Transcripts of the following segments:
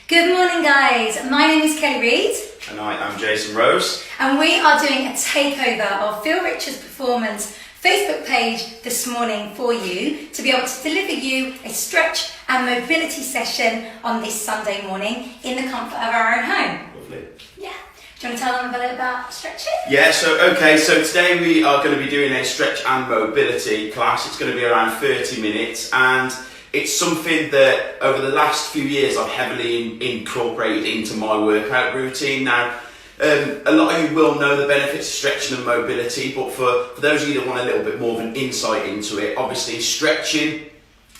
Good morning, guys. My name is Kelly Reid. And I am Jason Rose. And we are doing a takeover of Phil Richards' Performance Facebook page this morning for you to be able to deliver you a stretch and mobility session on this Sunday morning in the comfort of our own home. Lovely. Yeah. Do you want to tell them a bit about stretching? Yeah, so today we are going to be doing a stretch and mobility class. It's going to be around 30 minutes and it's something that over the last few years I've heavily incorporated into my workout routine. Now, a lot of you will know the benefits of stretching and mobility, but for those of you that want a little bit more of an insight into it, obviously stretching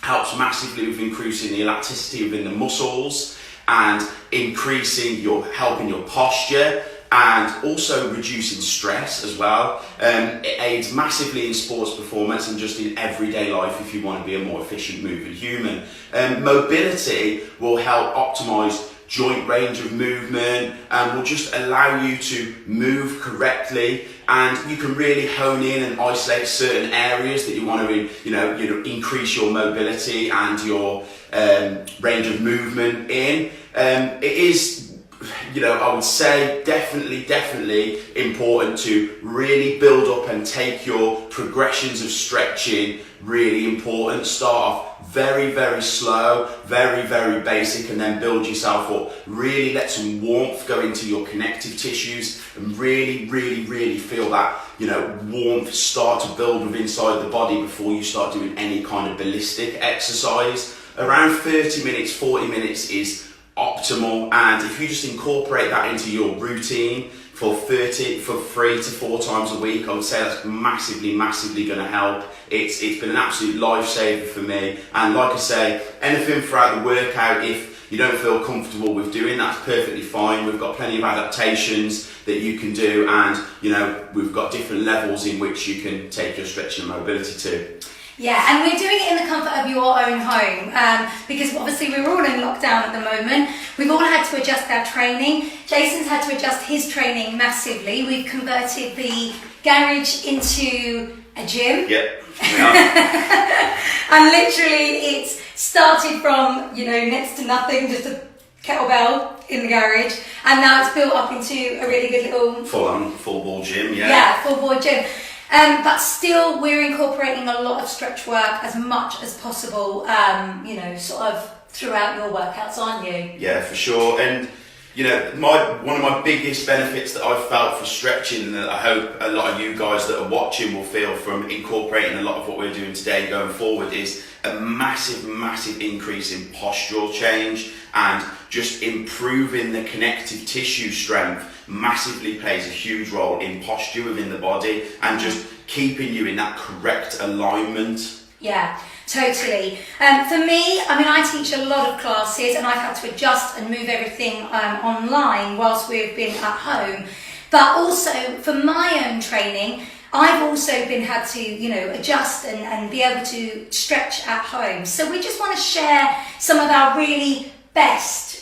helps massively with increasing the elasticity within the muscles and helping your posture and also reducing stress as well. It aids massively in sports performance and just in everyday life if you want to be a more efficient moving human. Mobility will help optimize joint range of movement and will just allow you to move correctly, and you can really hone in and isolate certain areas that you want to increase your mobility and your range of movement in. It is, I would say definitely important to really build up and take your progressions of stretching really important. Start off very slow, very basic, and then build yourself up. Really let some warmth go into your connective tissues and really feel that warmth start to build within inside the body before you start doing any kind of ballistic exercise. Around 30 minutes, 40 minutes is optimal, and if you just incorporate that into your routine for 3 to 4 times a week, I would say that's massively going to help. It's been an absolute lifesaver for me, and like I say, anything throughout the workout, if you don't feel comfortable with doing, that's perfectly fine. We've got plenty of adaptations that you can do, and we've got different levels in which you can take your stretching and mobility to. Yeah, and we're doing it in the comfort of your own home because obviously we're all in lockdown at the moment. We've all had to adjust our training. Jason's had to adjust his training massively. We've converted the garage into a gym. Yep. Yeah. And literally it's started from, next to nothing, just a kettlebell in the garage, and now it's built up into a really good little full ball gym. Yeah, full ball gym. But still, we're incorporating a lot of stretch work as much as possible, sort of throughout your workouts, aren't you? Yeah, for sure. And, one of my biggest benefits that I've felt for stretching, and that I hope a lot of you guys that are watching will feel from incorporating a lot of what we're doing today going forward, is a massive increase in postural change, and just improving the connective tissue strength massively plays a huge role in posture within the body and just keeping you in that correct alignment. Yeah, totally. For me, I teach a lot of classes and I've had to adjust and move everything online whilst we've been at home. But also for my own training, I've also had to, adjust and be able to stretch at home. So we just want to share some of our really best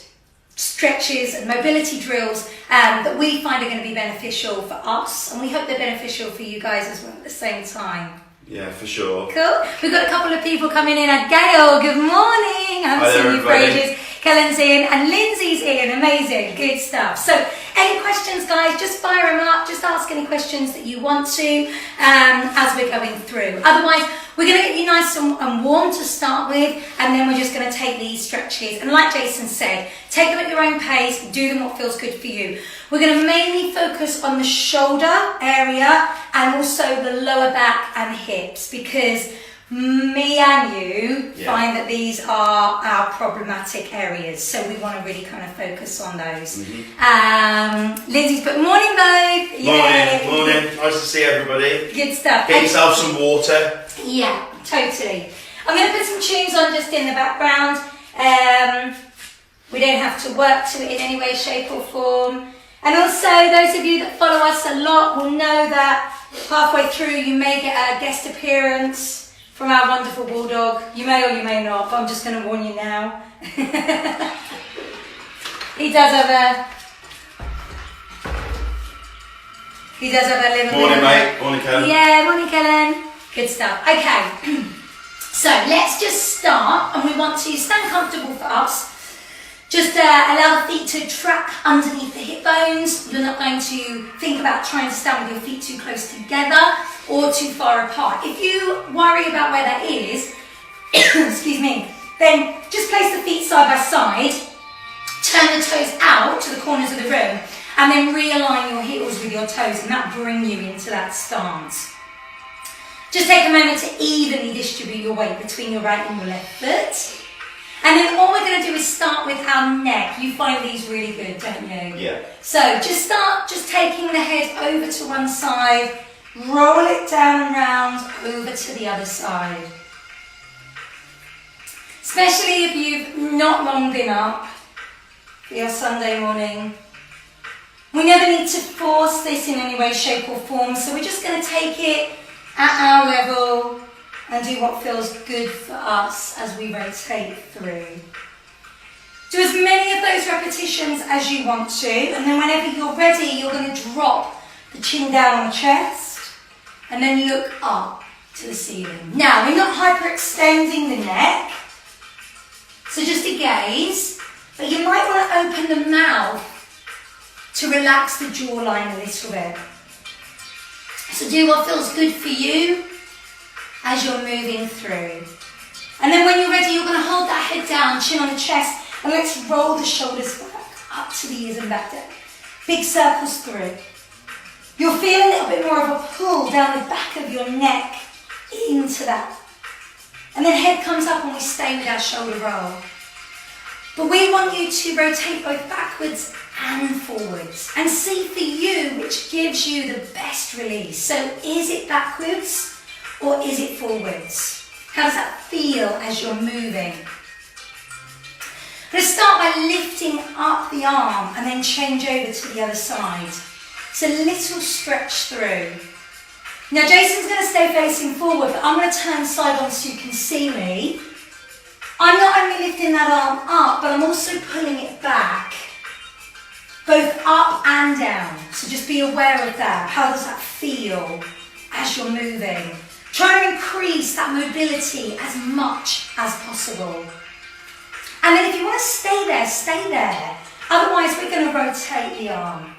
stretches and mobility drills that we find are going to be beneficial for us, and we hope they're beneficial for you guys as well at the same time. Yeah, for sure. Cool. We've got a couple of people coming in. Gail, good morning. I haven't seen you for ages. Kellen's in and Lindsay's in. Amazing. Good stuff. So any questions, guys, just fire them up. Just ask any questions that you want to as we're going through. Otherwise, we're going to get you nice and warm to start with, and then we're just going to take these stretches. And like Jason said, take them at your own pace, do them what feels good for you. We're going to mainly focus on the shoulder area and also the lower back and hips, because me and you find that these are our problematic areas, so we want to really kind of focus on those. Lindsay's put morning, babe. Morning. Nice to see everybody. Good stuff. Get yourself some water. Yeah, totally. I'm going to put some tunes on just in the background. We don't have to work to it in any way, shape or form. And also, those of you that follow us a lot will know that halfway through you may get a guest appearance from our wonderful bulldog. You may or you may not, but I'm just going to warn you now. He does have a little Morning, mate. Morning, Kellen. Yeah, morning, Kellen. Good stuff. Okay. So let's just start, and we want to stand comfortable for us. Just allow the feet to track underneath the hip bones. You're not going to think about trying to stand with your feet too close together or too far apart. If you worry about where that is, excuse me, then just place the feet side by side, turn the toes out to the corners of the room, and then realign your heels with your toes, and that'll bring you into that stance. Just take a moment to evenly distribute your weight between your right and your left foot. And then all we're going to do is start with our neck. You find these really good, don't you? Yeah. So just taking the head over to one side, roll it down and round over to the other side. Especially if you've not long been up for your Sunday morning. We never need to force this in any way, shape or form, so we're just going to take it at our level and do what feels good for us as we rotate through. Do as many of those repetitions as you want to, and then whenever you're ready, you're going to drop the chin down on the chest and then look up to the ceiling. Now, we're not hyperextending the neck, so just a gaze, but you might want to open the mouth to relax the jawline a little bit. So do what feels good for you as you're moving through. And then when you're ready, you're going to hold that head down, chin on the chest, and let's roll the shoulders back, up to the ears and back down. Big circles through. You'll feel a little bit more of a pull down the back of your neck into that. And then head comes up and we stay with our shoulder roll. But we want you to rotate both backwards and forwards and see for you which gives you the best release. So is it backwards or is it forwards? How does that feel as you're moving? Let's start by lifting up the arm and then change over to the other side. It's a little stretch through. Now Jason's going to stay facing forward, but I'm going to turn side on so you can see me. I'm not only lifting that arm up, but I'm also pulling it back, both up and down. So just be aware of that. How does that feel as you're moving? Try to increase that mobility as much as possible. And then if you want to stay there, stay there. Otherwise, we're going to rotate the arm.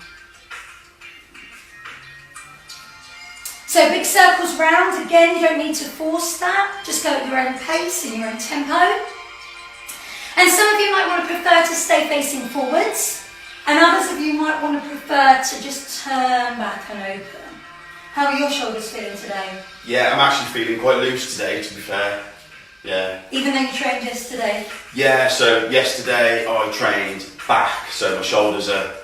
So big circles round. Again, you don't need to force that. Just go at your own pace and your own tempo. And some of you might want to prefer to stay facing forwards. And others of you might want to prefer to just turn back and open. How are your shoulders feeling today? Yeah, I'm actually feeling quite loose today, to be fair. Yeah. Even though you trained yesterday? Yeah, so yesterday I trained back, so my shoulders are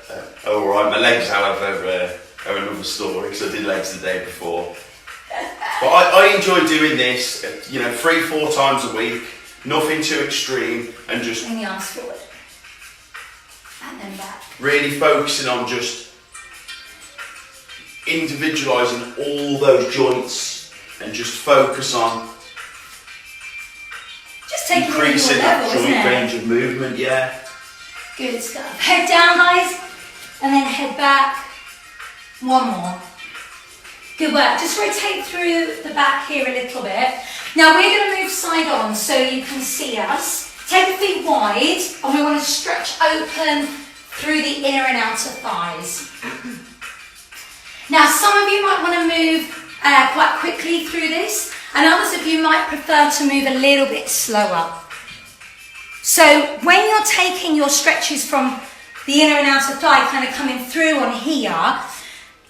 alright. My legs, however, are another story, because I did legs the day before. But I enjoy doing this, 3-4 times a week, nothing too extreme, and just... Bring the arms forward. And then back. Really focusing on just individualising all those joints and just focus on just taking increasing level, that joint range of movement, yeah. Good stuff. Head down, guys, and then head back. One more. Good work. Just rotate through the back here a little bit. Now we're going to move side on so you can see us. Take the feet wide, and we want to stretch open through the inner and outer thighs. Now some of you might want to move quite quickly through this, and others of you might prefer to move a little bit slower. So when you're taking your stretches from the inner and outer thigh kind of coming through on here,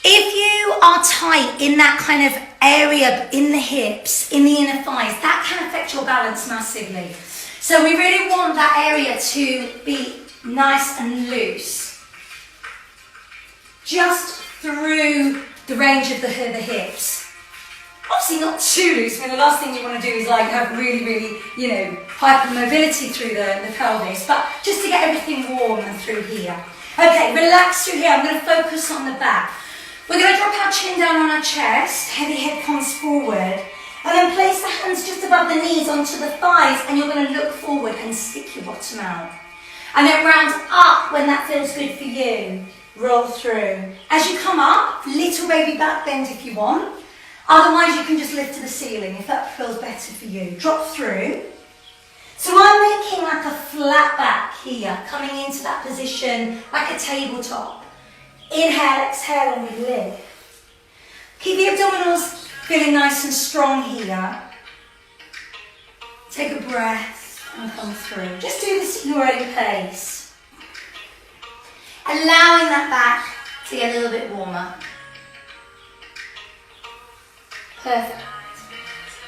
if you are tight in that kind of area in the hips, in the inner thighs, that can affect your balance massively. So we really want that area to be nice and loose. Just through the range of the hips. Obviously not too loose. I mean, the last thing you want to do is like have really, hyper mobility through the pelvis, but just to get everything warm and through here. Okay, relax through here. I'm going to focus on the back. We're going to drop our chin down on our chest, heavy head comes forward, and then place the hands just above the knees onto the thighs, and you're going to look forward and stick your bottom out. And then round up when that feels good for you. Roll through. As you come up, little baby back bend if you want. Otherwise, you can just lift to the ceiling if that feels better for you. Drop through. So I'm making like a flat back here, coming into that position like a tabletop. Inhale, exhale, and we lift. Keep the abdominals feeling nice and strong here. Take a breath and come through. Just do this at your own pace. Allowing that back to get a little bit warmer. Perfect.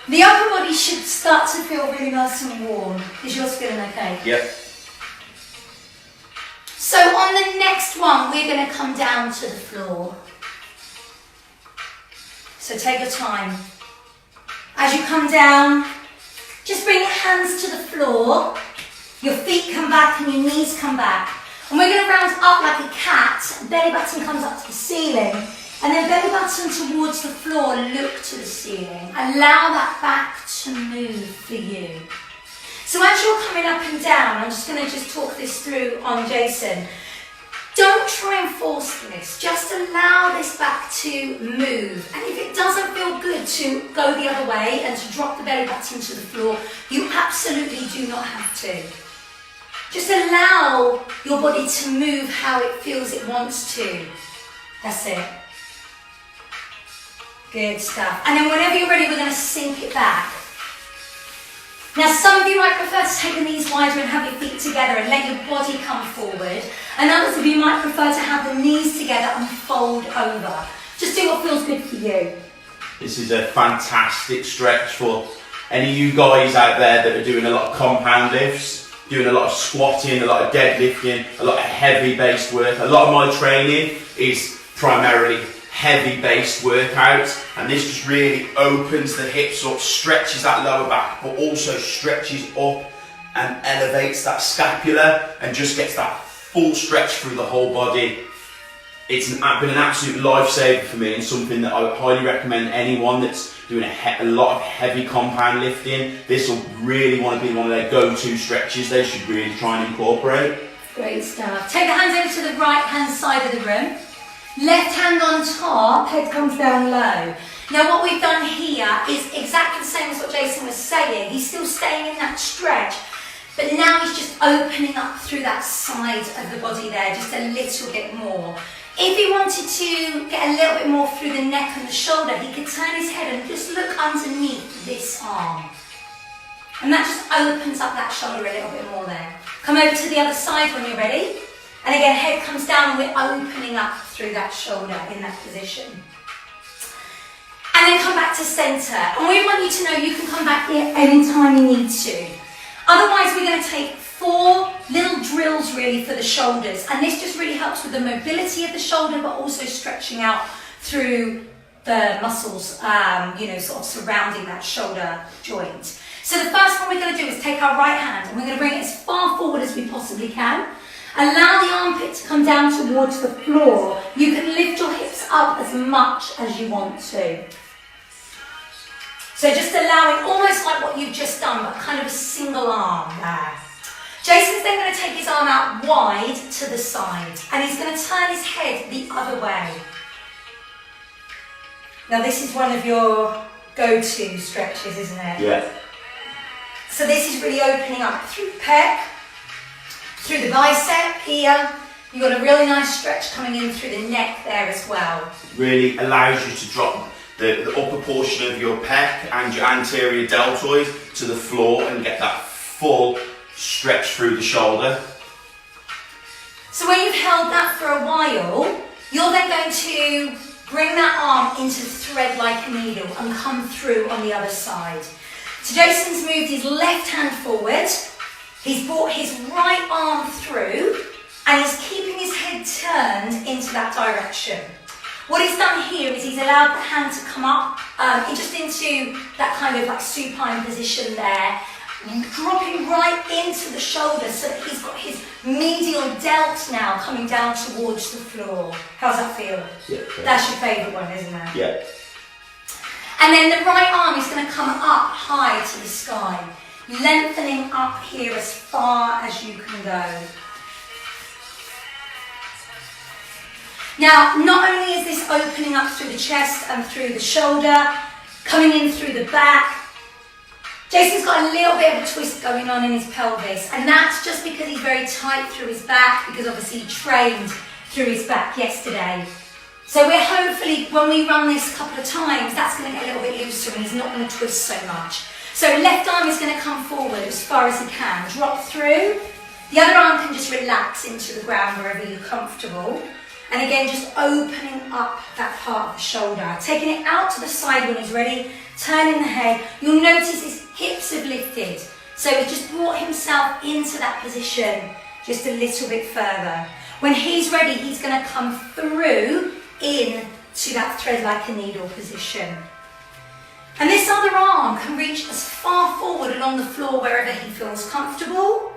The upper body should start to feel really nice and warm. Is yours feeling okay? Yep. So on the next one, we're going to come down to the floor. So take your time. As you come down, just bring your hands to the floor. Your feet come back and your knees come back. And we're going to round up like a cat. Belly button comes up to the ceiling. And then belly button towards the floor, look to the ceiling. Allow that back to move for you. So as you're coming up and down, I'm just going to talk this through on Jason. Don't try and force this. Just allow this back to move. And if it doesn't feel good to go the other way and to drop the belly button to the floor, you absolutely do not have to. Just allow your body to move how it feels it wants to. That's it. Good stuff. And then whenever you're ready, we're going to sink it back. Now, some of you might prefer to take the knees wider and have your feet together and let your body come forward. And others of you might prefer to have the knees together and fold over. Just do what feels good for you. This is a fantastic stretch for any of you guys out there that are doing a lot of compound lifts, doing a lot of squatting, a lot of deadlifting, a lot of heavy based work. A lot of my training is primarily heavy based workouts, and this just really opens the hips up, stretches that lower back, but also stretches up and elevates that scapula and just gets that full stretch through the whole body. It's been an absolute lifesaver for me, and something that I would highly recommend anyone that's doing a lot of heavy compound lifting. This will really want to be one of their go-to stretches they should really try and incorporate. Great stuff. Take the hands over to the right hand side of the room. Left hand on top, head comes down low. Now what we've done here is exactly the same as what Jason was saying. He's still staying in that stretch, but now he's just opening up through that side of the body there, just a little bit more. If he wanted to get a little bit more through the neck and the shoulder, he could turn his head and just look underneath this arm. And that just opens up that shoulder a little bit more there. Come over to the other side when you're ready. And again, head comes down and we're opening up through that shoulder in that position. And then come back to centre. And we want you to know you can come back here anytime you need to. Otherwise, we're going to take 4 little drills really for the shoulders. And this just really helps with the mobility of the shoulder, but also stretching out through the muscles, sort of surrounding that shoulder joint. So the first one we're going to do is take our right hand and we're going to bring it as far forward as we possibly can. Allow the armpit to come down towards the floor. You can lift your hips up as much as you want to. So just allowing, almost like what you've just done, but kind of a single arm there. Jason's then going to take his arm out wide to the side, and he's going to turn his head the other way. Now this is one of your go-to stretches, isn't it? Yeah. So this is really opening up through the pec, through the bicep here. You've got a really nice stretch coming in through the neck there as well. Really allows you to drop the upper portion of your pec and your anterior deltoid to the floor and get that full stretch through the shoulder. So when you've held that for a while, you're then going to bring that arm into thread like a needle and come through on the other side. So Jason's moved his left hand forward. He's brought his right arm through and he's keeping his head turned into that direction. What he's done here is he's allowed the hand to come up just into that kind of like supine position there, dropping right into the shoulder so that he's got his medial delt now coming down towards the floor. How's that feel? Yeah. That's your favourite one, isn't it? Yeah. And then the right arm is going to come up high to the sky, lengthening up here as far as you can go. Now, not only is this opening up through the chest and through the shoulder, coming in through the back, Jason's got a little bit of a twist going on in his pelvis, and that's just because he's very tight through his back, because obviously he trained through his back yesterday. So we're hopefully, when we run this a couple of times, that's going to get a little bit looser and he's not going to twist so much. So left arm is going to come forward as far as he can, drop through. The other arm can just relax into the ground wherever you're comfortable. And again, just opening up that part of the shoulder, taking it out to the side when he's ready, turning the head. You'll notice his hips have lifted. So he's just brought himself into that position just a little bit further. When he's ready, he's going to come through into that thread like a needle position. And this other arm can reach as far forward along the floor wherever he feels comfortable,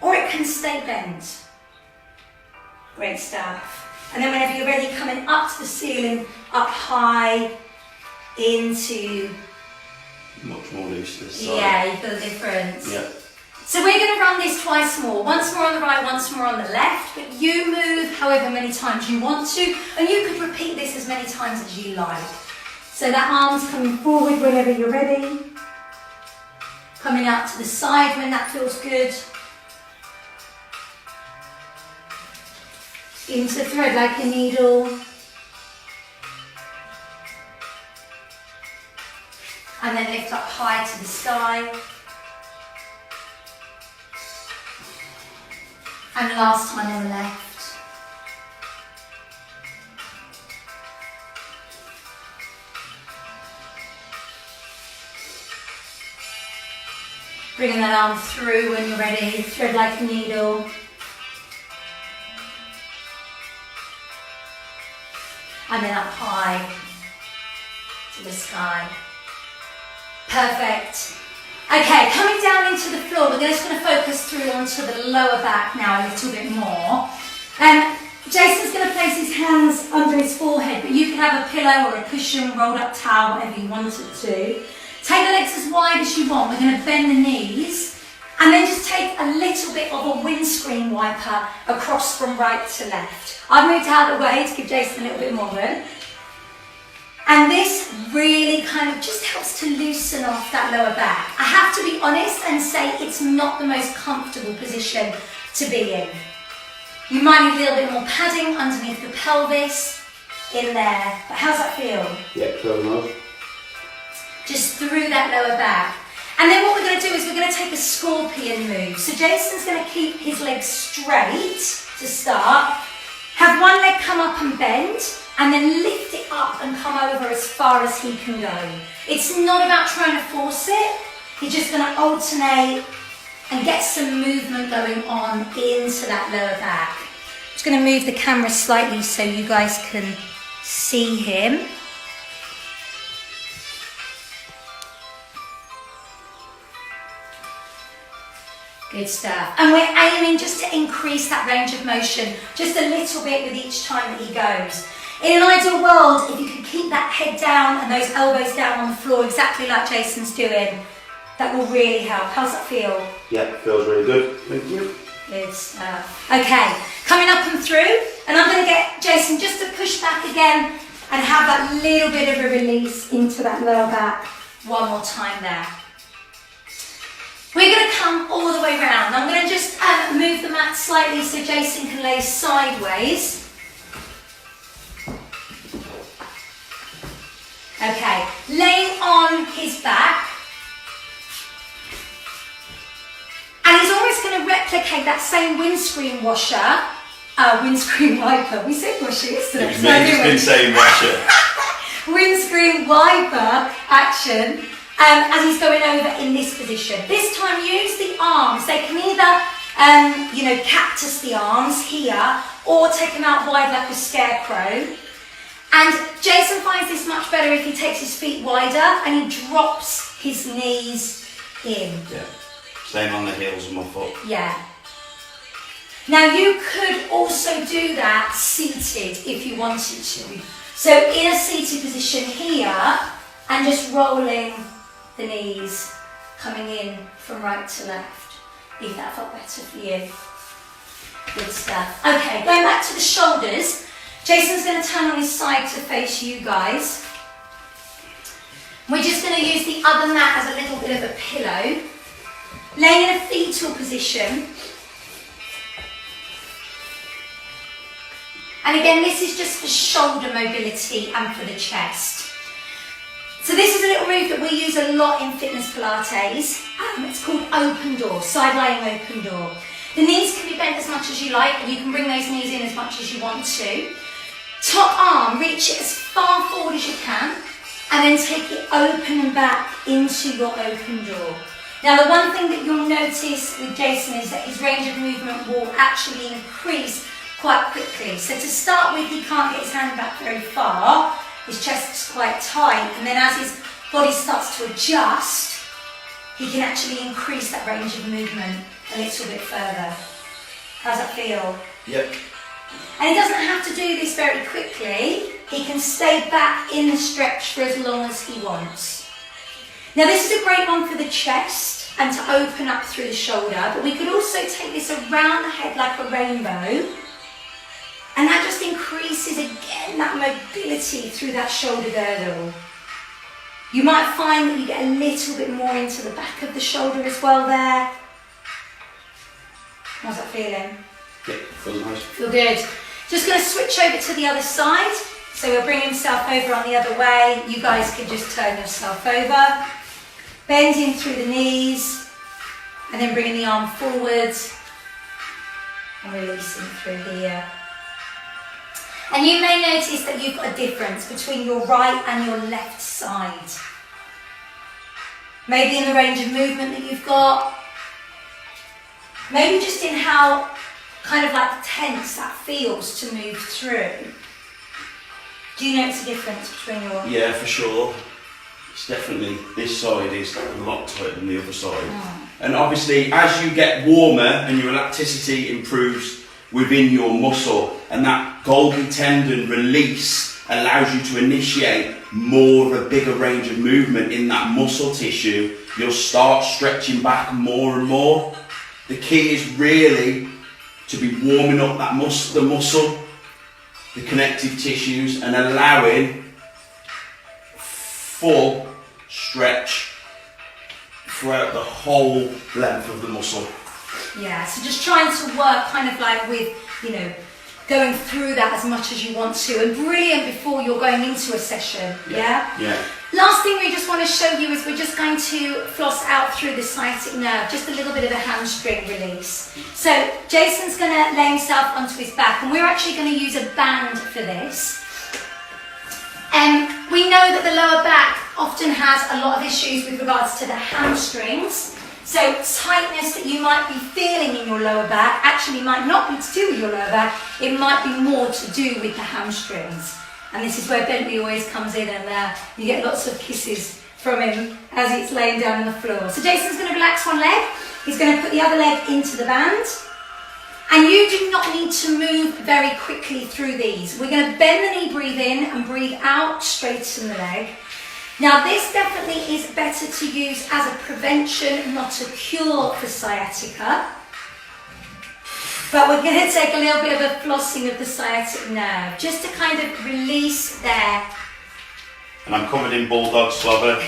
or it can stay bent. Great stuff. And then whenever you're ready, coming up to the ceiling, up high, into... Much more loose this side. Yeah, you feel the difference. Yeah. So we're going to run this twice more. Once more on the right, once more on the left. But you move however many times you want to. And you could repeat this as many times as you like. So that arm's coming forward whenever you're ready. Coming out to the side when that feels good. Into thread like a needle. And then lift up high to the sky. And last time on the left. Bringing that arm through when you're ready, thread like a needle. And then up high to the sky. Perfect. Okay, coming down into the floor, we're just going to focus through onto the lower back now a little bit more. Jason's going to place his hands under his forehead, but you can have a pillow or a cushion, rolled up towel, whatever you wanted to. Take the legs as wide as you want. We're going to bend the knees, and then just take a little bit of a windscreen wiper across from right to left. I've moved out of the way to give Jason a little bit more room. And this really kind of just helps to loosen off that lower back. I have to be honest and say it's not the most comfortable position to be in. You might need a little bit more padding underneath the pelvis in there. But how's that feel? Yeah, close enough. Just through that lower back. And then what we're going to do is we're going to take a scorpion move. So Jason's going to keep his legs straight to start. Have one leg come up and bend, and then lift it up and come over as far as he can go. It's not about trying to force it. You're just going to alternate and get some movement going on into that lower back. I'm just going to move the camera slightly so you guys can see him. Good stuff. And we're aiming just to increase that range of motion just a little bit with each time that he goes. In an ideal world, if you could keep that head down and those elbows down on the floor exactly like Jason's doing, that will really help. How's that feel? Yeah, feels really good. Thank you. Good stuff. Okay, coming up and through, and I'm going to get Jason just to push back again and have that little bit of a release into that lower back. One more time there. We're going to come all the way around. I'm going to just move the mat slightly so Jason can lay sideways. Okay, laying on his back. And he's always going to replicate that same windscreen wiper. We said washer yesterday. It's been saying washer. Windscreen wiper action. As he's going over in this position. This time use the arms. They can either, cactus the arms here or take them out wide like a scarecrow. And Jason finds this much better if he takes his feet wider and he drops his knees in. Yeah, staying on the heels of my foot. Yeah. Now you could also do that seated if you wanted to. So in a seated position here and just rolling the knees coming in from right to left, if that felt better for you. Good stuff. Okay, going back to the shoulders, Jason's going to turn on his side to face you guys. We're just going to use the other mat as a little bit of a pillow. Laying in a fetal position. And again, this is just for shoulder mobility and for the chest. So this is a little move that we use a lot in fitness Pilates. It's called open door, side lying open door. The knees can be bent as much as you like, and you can bring those knees in as much as you want to. Top arm, reach it as far forward as you can, and then take it open and back into your open door. Now the one thing that you'll notice with Jason is that his range of movement will actually increase quite quickly. So to start with, he can't get his hand back very far, his chest's quite tight, and then as his body starts to adjust, he can actually increase that range of movement a little bit further. How's that feel? Yep. And he doesn't have to do this very quickly. He can stay back in the stretch for as long as he wants. Now this is a great one for the chest and to open up through the shoulder, but we could also take this around the head like a rainbow, and that just increases again that mobility through that shoulder girdle. You might find that you get a little bit more into the back of the shoulder as well there. How's that feeling? Yeah, feels nice. Feel good. Just going to switch over to the other side. So we'll bring himself over on the other way. You guys can just turn yourself over. Bending through the knees. And then bringing the arm forwards. And releasing through here. And you may notice that you've got a difference between your right and your left side. Maybe in the range of movement that you've got. Maybe just in how kind of like tense that feels to move through. Do you notice a difference between your... Yeah, for sure. It's definitely, this side is a lot tighter than the other side. And obviously, as you get warmer and your elasticity improves within your muscle, and that Golgi tendon release allows you to initiate more of a bigger range of movement in that muscle tissue, you'll start stretching back more and more. The key is really to be warming up that the muscle, the connective tissues, and allowing full stretch throughout the whole length of the muscle. Yeah, so just trying to work kind of like with, you know, going through that as much as you want to, and brilliant before you're going into a session, yeah? Yeah. Last thing we just want to show you is we're just going to floss out through the sciatic nerve, just a little bit of a hamstring release. So Jason's going to lay himself onto his back, and we're actually going to use a band for this. We know that the lower back often has a lot of issues with regards to the hamstrings. So tightness that you might be feeling in your lower back actually might not be to do with your lower back, it might be more to do with the hamstrings. And this is where Bentley always comes in, and you get lots of kisses from him as he's laying down on the floor. So Jason's going to relax one leg, he's going to put the other leg into the band. And you do not need to move very quickly through these. We're going to bend the knee, breathe in, and breathe out, straighten the leg. Now this definitely is better to use as a prevention, not a cure for sciatica. But we're going to take a little bit of a flossing of the sciatic nerve, just to kind of release there. And I'm covered in bulldog slobber.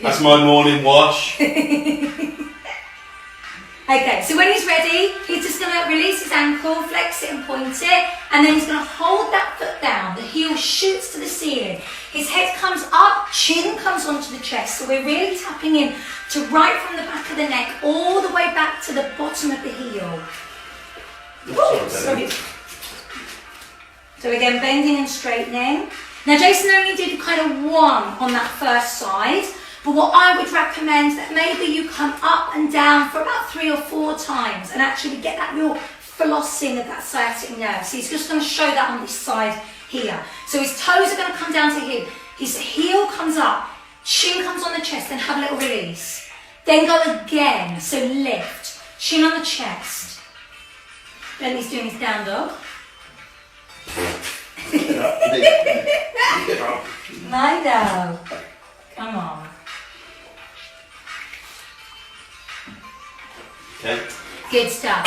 That's my morning wash. Okay, so when he's ready, he's just going to release his ankle, flex it and point it, and then he's going to hold that foot down. The heel shoots to the ceiling. His head comes up, chin comes onto the chest. So we're really tapping in to right from the back of the neck, all the way back to the bottom of the heel. Ooh, sorry. So again, bending and straightening. Now Jason only did kind of one on that first side. But what I would recommend that maybe you come up and down for about 3 or 4 times and actually get that real flossing of that sciatic nerve. So he's just going to show that on this side here. So his toes are going to come down to him. His heel comes up, chin comes on the chest, then have a little release. Then go again, so lift, chin on the chest. Then he's doing his down dog. I know. Come on. Okay. Good stuff.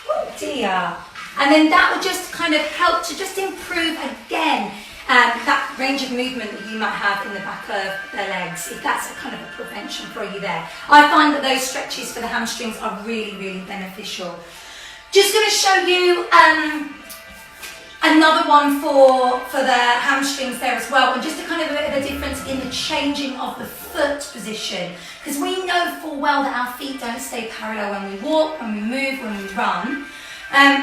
Oh dear. And then that will just kind of help to just improve again. that range of movement that you might have in the back of their legs, if that's a kind of a prevention for you there. I find that those stretches for the hamstrings are really, really beneficial. Just going to show you another one for the hamstrings there as well, and just a kind of a bit of a difference in the changing of the foot position, because we know full well that our feet don't stay parallel when we walk, when we move, when we run.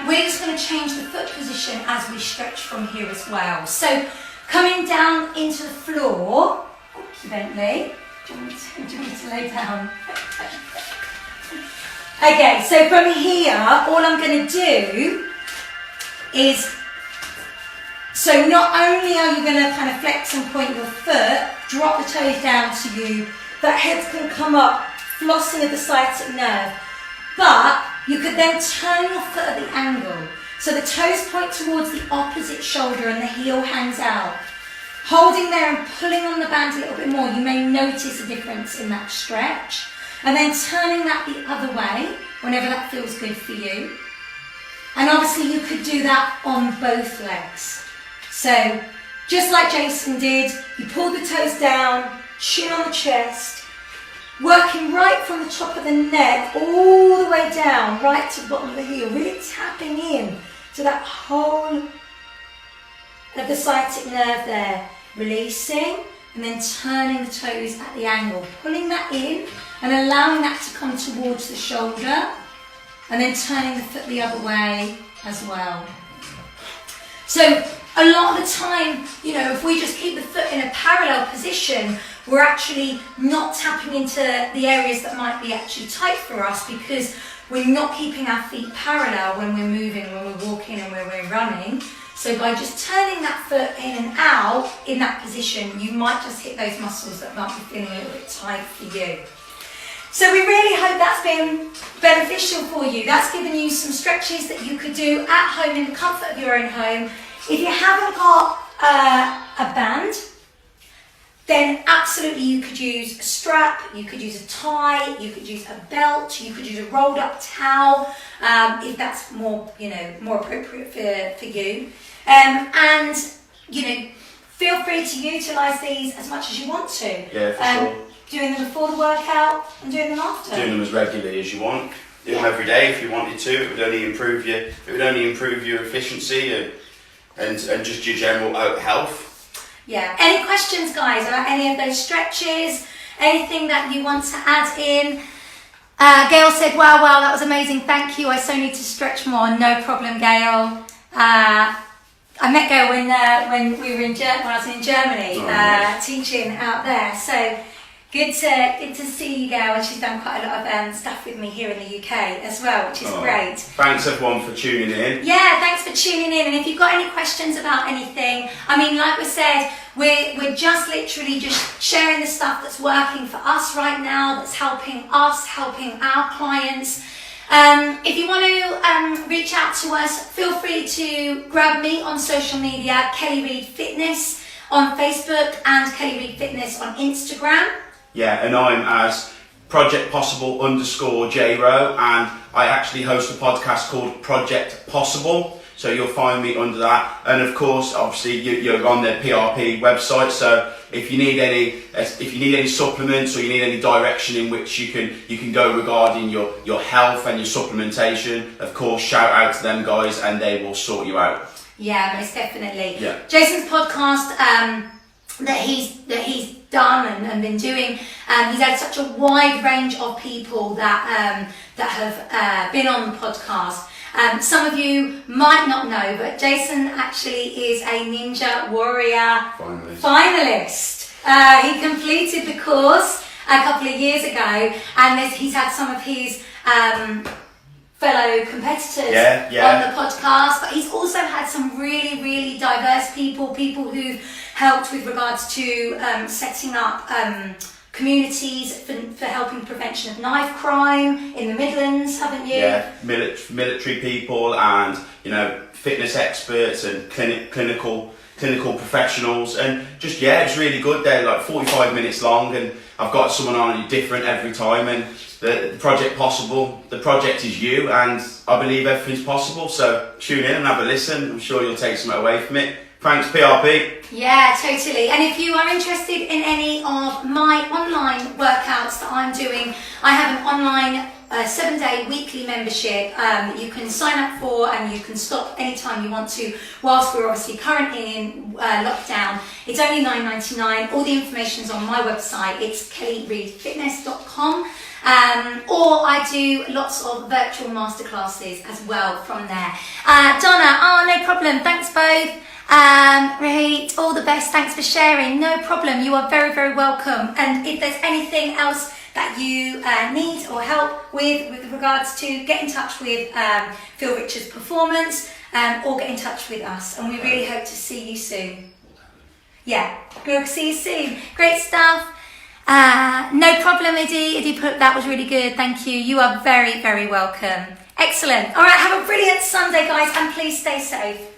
We're just going to change the foot position as we stretch from here as well. So coming down into the floor, Bentley, do you want me to lay down? Okay, so from here, all I'm going to do is, so not only are you going to kind of flex and point your foot, drop the toes down to you, that head's going to come up, flossing of the sciatic nerve, but you could then turn your foot at the angle. So the toes point towards the opposite shoulder and the heel hangs out. Holding there and pulling on the band a little bit more, you may notice a difference in that stretch. And then turning that the other way, whenever that feels good for you. And obviously you could do that on both legs. So just like Jason did, you pull the toes down, chin on the chest, working right from the top of the neck all the way down, right to the bottom of the heel, really tapping in to that whole of the sciatic nerve there, releasing and then turning the toes at the angle, pulling that in and allowing that to come towards the shoulder, and then turning the foot the other way as well. So a lot of the time, you know, if we just keep the foot in a parallel position, we're actually not tapping into the areas that might be actually tight for us, because we're not keeping our feet parallel when we're moving, when we're walking and when we're running. So by just turning that foot in and out in that position, you might just hit those muscles that might be feeling a little bit tight for you. So we really hope that's been beneficial for you. That's given you some stretches that you could do at home in the comfort of your own home. If you haven't got a band, then absolutely you could use a strap, you could use a tie, you could use a belt, you could use a rolled up towel, if that's more, you know, more appropriate for you. And, you know, feel free to utilise these as much as you want to. Yeah, for sure. Doing them before the workout and doing them after. Doing them as regularly as you want. Do them every day if you wanted to. It would only improve your efficiency and just your general health. Yeah. Any questions, guys, about any of those stretches? Anything that you want to add in? Gail said, wow, that was amazing. Thank you. I so need to stretch more. No problem, Gail. I met Gail when we were when I was in Germany, teaching out there. So good to see you, Gail. And she's done quite a lot of stuff with me here in the UK as well, which is great. Thanks everyone for tuning in. Yeah, thanks for tuning in. And if you've got any questions about anything, I mean, like we said, we're just literally just sharing the stuff that's working for us right now, that's helping us, helping our clients. If you want to reach out to us, feel free to grab me on social media, Kelly Reid Fitness on Facebook and Kelly Reid Fitness on Instagram. Yeah, and I'm as Project Possible _JRO, and I actually host a podcast called Project Possible. So you'll find me under that, and of course, obviously, you're on the PRP website. So if you need any supplements or you need any direction in which you can go regarding your health and your supplementation, of course, shout out to them guys, and they will sort you out. Yeah, most definitely. Yeah. Jason's podcast that he's done and been doing, he's had such a wide range of people that have been on the podcast. Some of you might not know, but Jason actually is a Ninja Warrior finalist. He completed the course a couple of years ago, and he's had some of his fellow competitors on the podcast, but he's also had some really, really diverse people who've helped with regards to setting up communities for helping prevention of knife crime in the Midlands, haven't you? Yeah, military people and, you know, fitness experts and clinical professionals, and just, yeah, it's really good. They're like 45 minutes long, and I've got someone on different every time, and the Project Possible, the project is you, and I believe everything's possible. So tune in and have a listen. I'm sure you'll take something away from it, Thanks, PRP. Yeah, totally. And if you are interested in any of my online workouts that I'm doing, I have an online 7-day weekly membership you can sign up for, and you can stop anytime you want to whilst we're obviously currently in lockdown. It's only $9.99. All the information's on my website. It's kellyreedfitness.com. Or I do lots of virtual masterclasses as well from there. Donna, no problem. Thanks both. Right, all the best. Thanks for sharing. No problem. You are very, very welcome. And if there's anything else that you need or help with regards to, get in touch with Phil Richards Performance or get in touch with us. And we really hope to see you soon. Yeah, we'll see you soon. Great stuff. No problem, Eddie. That was really good. Thank you. You are very, very welcome. Excellent. All right, have a brilliant Sunday, guys, and please stay safe.